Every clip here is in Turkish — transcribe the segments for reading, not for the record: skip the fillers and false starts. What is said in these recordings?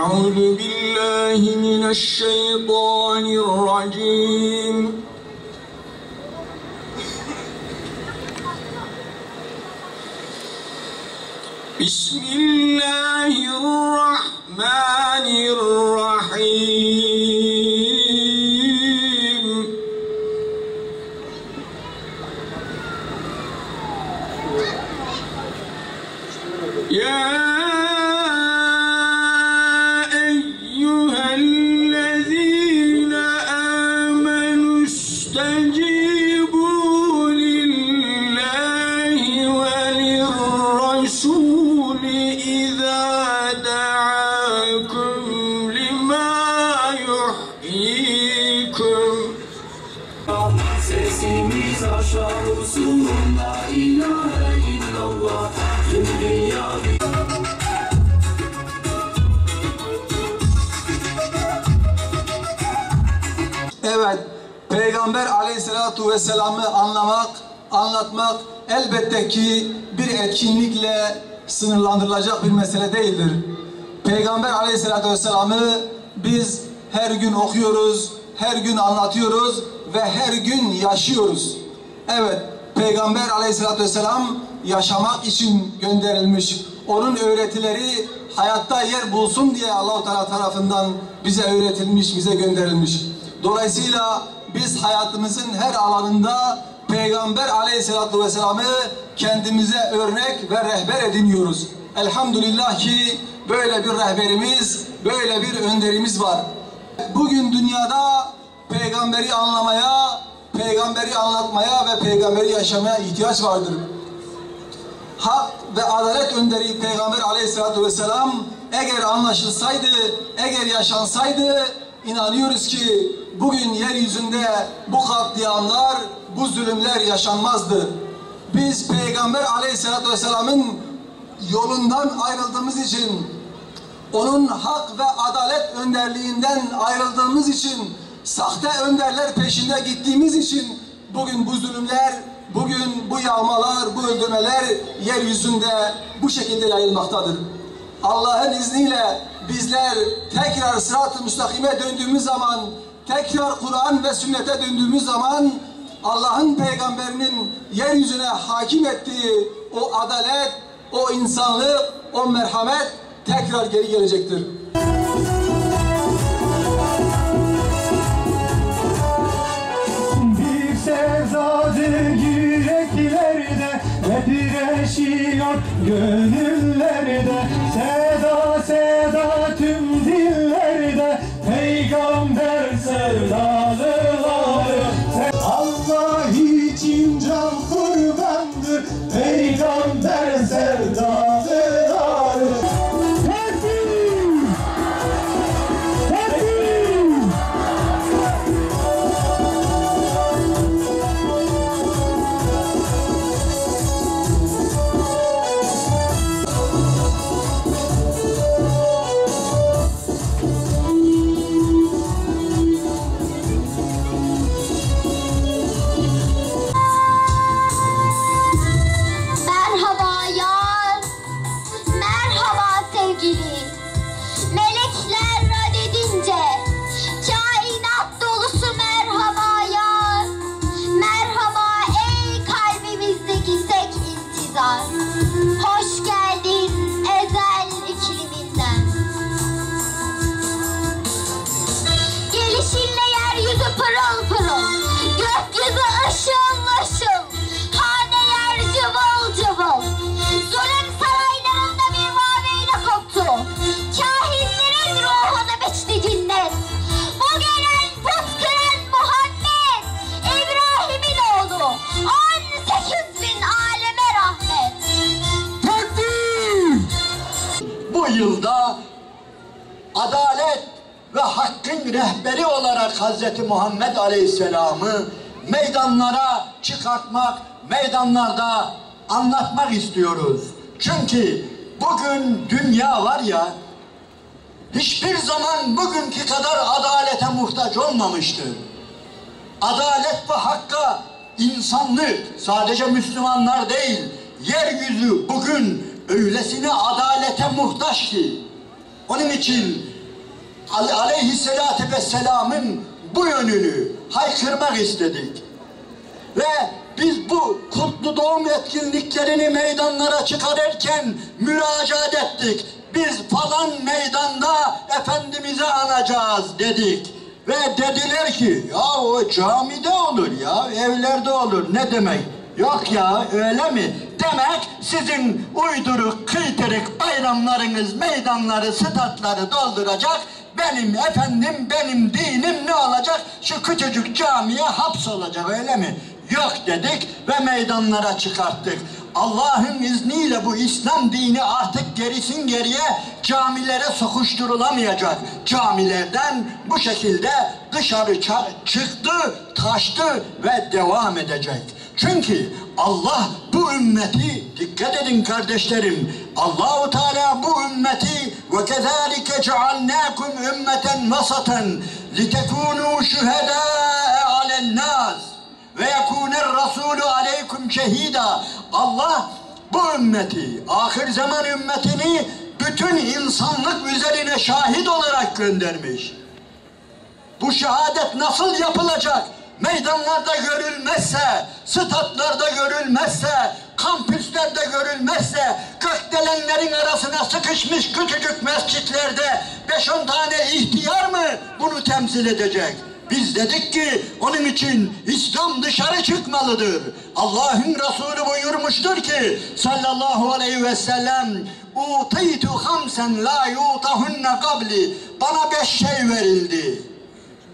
أعوذ بالله من الشيطان الرجيم بسم الله الرحمن الرحيم يا أيها الذين آمنوا استجيبوا لله وللرسول إذا دعاكم لما يحييكم. Sesimiz aşağı olsun, la ilahe illallah, tüm dünya. Evet, Peygamber Aleyhisselatu Vesselam'ı anlamak, anlatmak elbette ki bir etkinlikle sınırlandırılacak bir mesele değildir. Peygamber Aleyhisselatu Vesselam'ı biz her gün okuyoruz, her gün anlatıyoruz ve her gün yaşıyoruz. Evet, Peygamber Aleyhisselatu Vesselam yaşamak için gönderilmiş. Onun öğretileri hayatta yer bulsun diye Allah-u Teala tarafından bize öğretilmiş, bize gönderilmiş. Dolayısıyla biz hayatımızın her alanında Peygamber Aleyhisselatü Vesselam'ı kendimize örnek ve rehber ediniyoruz. Elhamdülillah ki böyle bir rehberimiz, böyle bir önderimiz var. Bugün dünyada peygamberi anlamaya, peygamberi anlatmaya ve peygamberi yaşamaya ihtiyaç vardır. Hak ve adalet önderi Peygamber Aleyhisselatü Vesselam eğer anlaşılsaydı, eğer yaşansaydı, inanıyoruz ki bugün yeryüzünde bu katliamlar, bu zulümler yaşanmazdı. Biz Peygamber Aleyhisselatü Vesselam'ın yolundan ayrıldığımız için, onun hak ve adalet önderliğinden ayrıldığımız için, sahte önderler peşinde gittiğimiz için bugün bu zulümler, bugün bu yağmalar, bu öldürmeler yeryüzünde bu şekilde yayılmaktadır. Allah'ın izniyle bizler tekrar sırat-ı müstakime döndüğümüz zaman, tekrar Kur'an ve sünnete döndüğümüz zaman Allah'ın peygamberinin yeryüzüne hakim ettiği o adalet, o insanlık, o merhamet tekrar geri gelecektir. Bir sevdadır yüreklerde ve direşiyor gönüllerde. Seda seda tüm dillerde peygamber sevdalıları. Allah için can kurbandır peygamber sevdalıları. Tekbir! Tekbir! Merhaba yar, merhaba sevgili. Melekler rad edince, kainat dolusu merhaba yar. Merhaba ey kalbimizdeki sek intizar. Hoş geldin ezel ikliminden. Gelişinle yeryüzü pırıl pırıl, gökyüzü ışıl ışıl. Haneler cıvıl cıvıl, zulüm saraylarında bir vaveyle koptu. Kahinlerin ruhunu biçti cinnet. Bu gelen put kıran Muhammed, İbrahim'in oğlu, 18.000 aleme rahmet. Bu yılda adalet ve hakkın rehberi olarak Hazreti Muhammed Aleyhisselam'ı meydanlara çıkartmak, meydanlarda anlatmak istiyoruz. Çünkü bugün dünya var ya, hiçbir zaman bugünkü kadar adalete muhtaç olmamıştır. Adalet ve hakka insanlık, sadece Müslümanlar değil, yeryüzü bugün öylesine adalete muhtaç ki, onun için Aleyhisselatü Vesselam'ın bu yönünü haykırmak istedik. Ve biz bu kutlu doğum etkinliklerini meydanlara çıkarırken müracaat ettik. Biz falan meydanda Efendimiz'i anacağız dedik. Ve dediler ki ya o camide olur ya, evlerde olur. Ne demek? Yok ya öyle mi? Demek sizin uyduruk, kıytırık bayramlarınız meydanları, statları dolduracak. Benim efendim, benim dinim ne olacak? Şu küçücük camiye hapsolacak öyle mi? Yok dedik ve meydanlara çıkarttık. Allah'ın izniyle bu İslam dini artık gerisin geriye camilere sokuşturulamayacak. Camilerden bu şekilde dışarı çıktı, taştı ve devam edecek. Çünkü Allah bu ümmeti, dikkat edin kardeşlerim, Allahu Teala bu ümmeti ve kezalike cealnakum ümmeten vasaten litekunu şuhedâe ale'n-nâs ve yekûner rasûlü aleykum şehîdâ. Allah bu ümmeti, ahir zaman ümmetini bütün insanlık üzerine şahit olarak göndermiş. Bu şehadet nasıl yapılacak? Meydanlarda görülmezse, statlarda görülmezse, kampüslerde görülmezse, gökdelenlerin arasına sıkışmış küçücük mescitlerde 5-10 tane ihtiyar mı bunu temsil edecek? Biz dedik ki onun için İslam dışarı çıkmalıdır. Allah'ın Resulü buyurmuştur ki sallallahu aleyhi ve sellem "Utîtu hamsen la yutahunne qabli." Bana 5 şey verildi.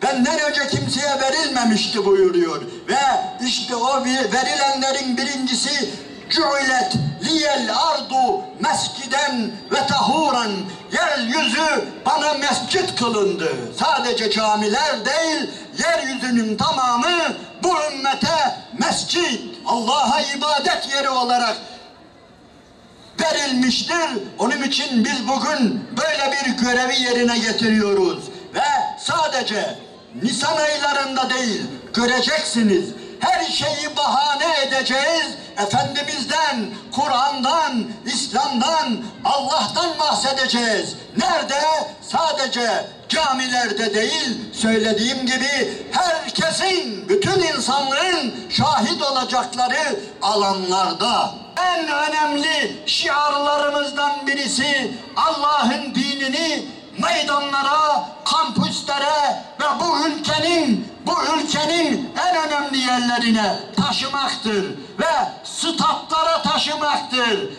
Benden önce kimseye verilmemişti buyuruyor. Ve işte o verilenlerin birincisi "Cu'ilet liyel ardu mesciden ve tahuran." Yeryüzü bana mescit kılındı. Sadece camiler değil, yeryüzünün tamamı bu ümmete mescit, Allah'a ibadet yeri olarak verilmiştir. Onun için biz bugün böyle bir görevi yerine getiriyoruz. Ve sadece Nisan aylarında değil, göreceksiniz. Her şeyi bahane edeceğiz. Efendimiz'den, Kur'an'dan, İslam'dan, Allah'tan bahsedeceğiz. Nerede? Sadece camilerde değil, söylediğim gibi herkesin, bütün insanlığın şahit olacakları alanlarda. En önemli şiarlarımızdan birisi Allah'ın dinini meydanlara, kampüslere ve bu ülkenin en önemli yerlerine taşımaktır ve statlara taşımaktır.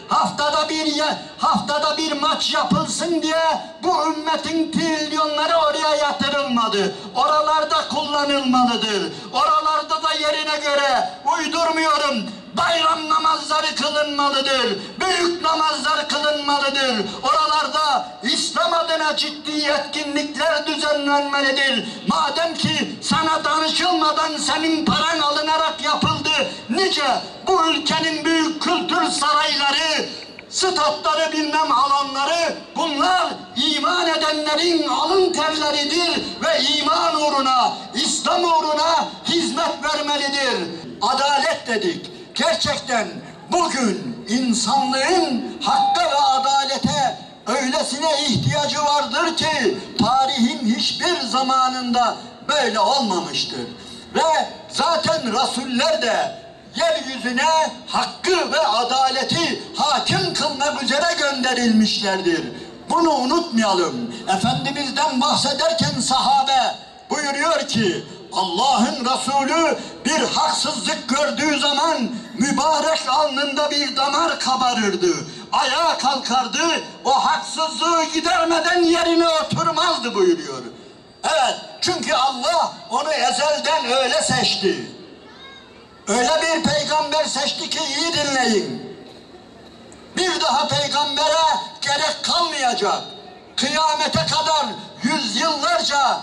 Haftada bir maç yapılsın diye bu ümmetin trilyonları oraya yatırılmadı. Oralarda kullanılmalıdır. Oralarda da yerine göre, uydurmuyorum, bayram namazları kılınmalıdır. Büyük namazlar kılınmalıdır. Oralarda İslam adına ciddi etkinlikler düzenlenmelidir. Madem ki sana danışılmadan senin paran alınarak yapıldı, nice bu ülkenin büyük kültür sarayları, statları bilmem alanları, bunlar iman edenlerin alın terleridir ve iman uğruna, İslam uğruna hizmet vermelidir. Adalet dedik. Gerçekten bugün insanlığın hakka ve adalete öylesine ihtiyacı vardır ki tarihin hiçbir zamanında böyle olmamıştır. Ve zaten Resuller de yeryüzüne hakkı ve adaleti hakim kılmak üzere gönderilmişlerdir. Bunu unutmayalım. Efendimiz'den bahsederken sahabe buyuruyor ki Allah'ın Resulü bir haksızlık gördüğü zaman mübarek alnında bir damar kabarırdı. Ayağa kalkardı, o haksızlığı gidermeden yerine oturmazdı buyuruyor. Evet, çünkü Allah onu ezelden öyle seçti. Öyle bir peygamber seçti ki iyi dinleyin. Bir daha peygambere gerek kalmayacak. Kıyamete kadar yüzyıllarca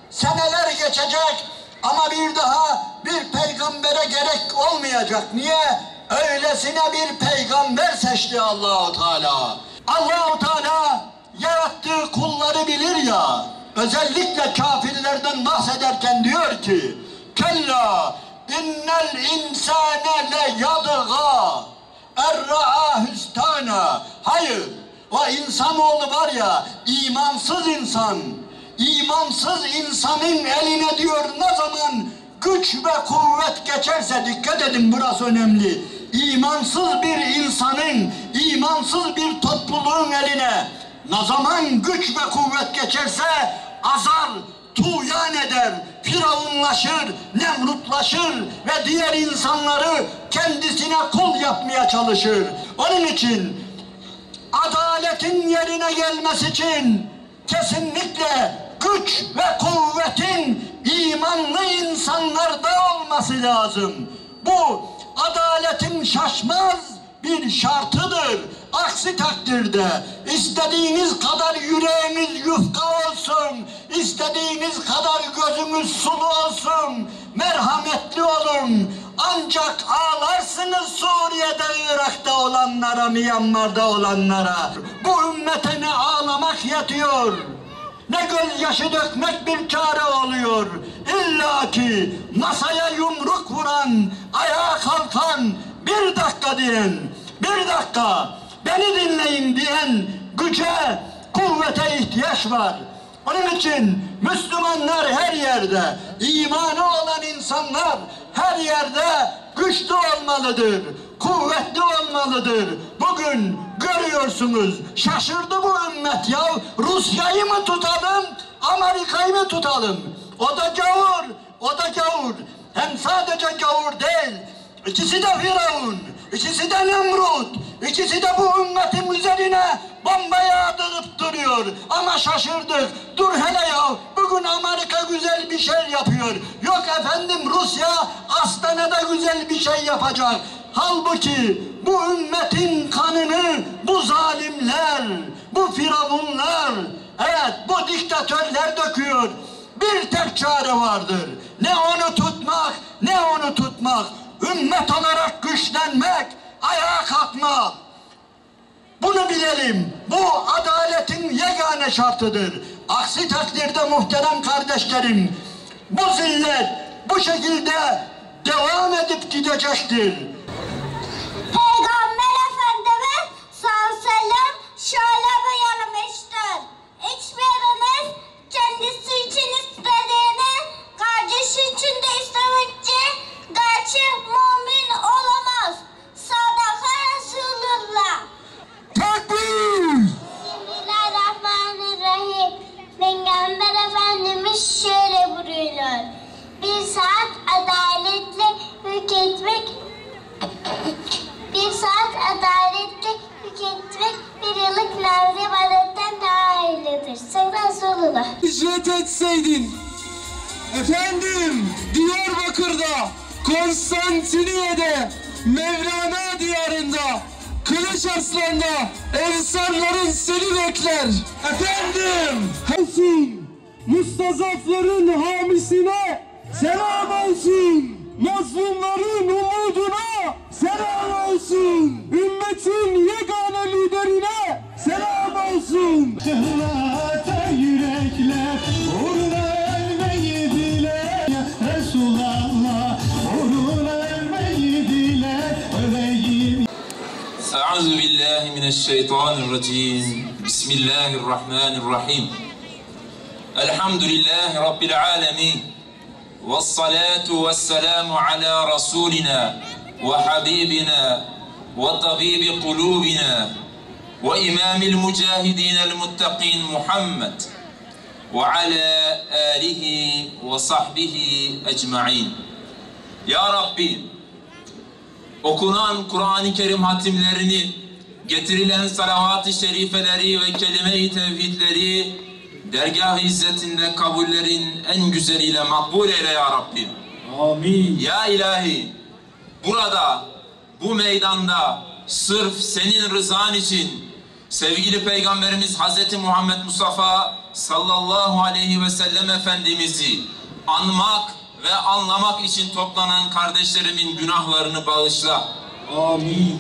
seneler geçecek ama bir daha bir peygambere gerek olmayacak. Niye? Öylesine bir peygamber seçti Allah-u Teala. Allah-u Teala yarattığı kulları bilir ya, özellikle kafirlerden bahsederken diyor ki Kella innel insane le yadgâ erra'âhüstâna. Hayır, o insanoğlu var ya, imansız insan, imansız insanın eline diyor ne zaman güç ve kuvvet geçerse, dikkat edin burası önemli. İmansız bir insanın, imansız bir topluluğun eline ne zaman güç ve kuvvet geçerse azar, tuğyan eder, firavunlaşır, nemrutlaşır ve diğer insanları kendisine kul yapmaya çalışır. Onun için adaletin yerine gelmesi için kesinlikle güç ve kuvvetin imanlı insanlarda olması lazım. Bu adaletin şaşmaz bir şartıdır. Aksi takdirde istediğiniz kadar yüreğiniz yufka olsun, istediğiniz kadar gözünüz sulu olsun, merhametli olun. Ancak ağlarsınız Suriye'de, Irak'ta olanlara, Myanmar'da olanlara. Bu ümmete ne ağlamak yetiyor, ne gözyaşı dökmek bir çare oluyor. İlla ki masaya yumruk vuran, ayağa kalkan, bir dakika diyen, bir dakika beni dinleyin diyen güce, kuvvete ihtiyaç var. Onun için Müslümanlar her yerde, imanı olan insanlar her yerde güçlü olmalıdır, kuvvetli olmalıdır. Bugün görüyorsunuz, şaşırdı bu ümmet ya. Rusya'yı mı tutalım, Amerika'yı mı tutalım? O da gavur, o da gavur. Hem sadece gavur değil, ikisi de Firavun, ikisi de Nemrut, ikisi de bu ümmetin üzerine bomba yağdırıp duruyor. Ama şaşırdık. Dur hele ya, bugün Amerika güzel bir şey yapıyor. Yok efendim, Rusya Astana'da güzel bir şey yapacak. Halbuki bu ümmetin kanını bu zalimler, bu firavunlar, evet bu diktatörler döküyor. Bir tek çare vardır. Ne onu tutmak, ne onu tutmak. Ümmet olarak güçlenmek, ayağa kalkmak. Bunu bilelim. Bu adaletin yegane şartıdır. Aksi takdirde muhterem kardeşlerim, bu zillet bu şekilde devam edip gidecektir. Peygamber Efendimiz sallallahu aleyhi ve sellem şöyle buyurmuştur. Hiçbiriniz kendisi için istediğini kardeşi için de istemekçi gerçek mümin olamaz. Sadaka Resulullah. Takbir! Bismillahirrahmanirrahim. Peygamber Efendimiz şöyle buyuruyor. Bir saat adaletle hükmetmek bir yıllık nazlı ibadetten daha hayırlıdır. Sayın Resulullah. Hicret etseydin, efendim Diyarbakır'da, Konstantiniye'de, Mevlana diyarında, Kılıçarslan'da ensarların seni bekler. Efendim, olsun, mustazafların hamisine selam olsun. Mazlumların umuduna selam olsun. Ümmetin yegane liderine selam olsun. Cennete yürekler uğruna ölmeyi dile. Resulallah uğruna ölmeyi dile. Öleyim. Euzu billahi mineşşeytanirracim. Bismillahirrahmanirrahim. Elhamdülillahi Rabbil alemin. Vessalatu vesselamu ala Rasulina ve Habibina ve tabibi kulubina ve imamil mücahidinel muttaqin Muhammed ve ala alihi ve sahbihi ecmain. Ya Rabbi, okunan Kur'an-ı Kerim hatimlerini, getirilen salavat-ı şerifeleri ve kelime-i tevhidleri dergâh-ı izzetinde kabullerin en güzeliyle makbul eyle ya Rabbi. Amin. Ya ilahi, burada, bu meydanda sırf senin rızan için sevgili Peygamberimiz Hazreti Muhammed Mustafa sallallahu aleyhi ve sellem Efendimiz'i anmak ve anlamak için toplanan kardeşlerimin günahlarını bağışla. Amin.